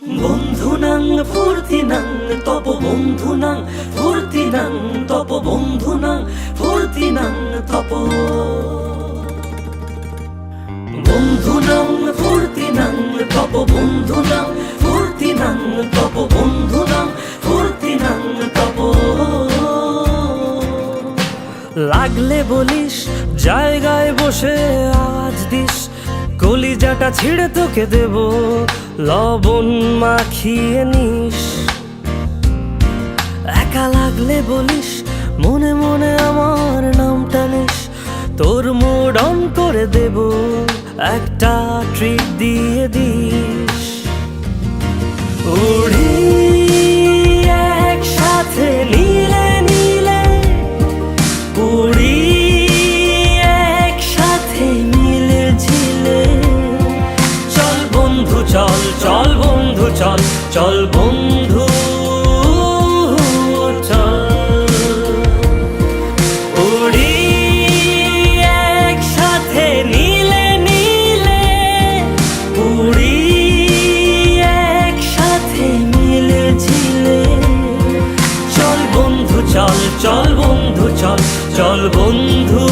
বন্ধুনাং ফুর্তিনাং তপ বন্ধুনাং ফুর্তিনাং তপ বন্ধুনাং ফুর্তিনাং তপ বন্ধুনাং ফুর্তিনাং তপ বন্ধুনাং ফুর্তিনাং তপ বন্ধুনাং ফুর্তিনাং তপ। লাগলে বলিস জায়গায় বসে আওয়াজ দিস, কলিজাটা ছিঁড়ে তোকে দেব লবণ মাখিয়ে নিস। একা লাগলে বলিস মনে মনে আমার নামটা নিস, তোর মুড অন করে দেব একটা ট্রিট দিয়ে দিস। উড়ি একসাথে নীলে নীলে, উড়ি একসাথে মিলে ঝিলে, চল বন্ধু চল, চল বন্ধু চল, চল বন্ধু চল। উড়ি একসাথে নীলে নীলে, উড়ি একসাথে মিলে ঝিলে, চল বন্ধু চল, চল বন্ধু চল, চল বন্ধু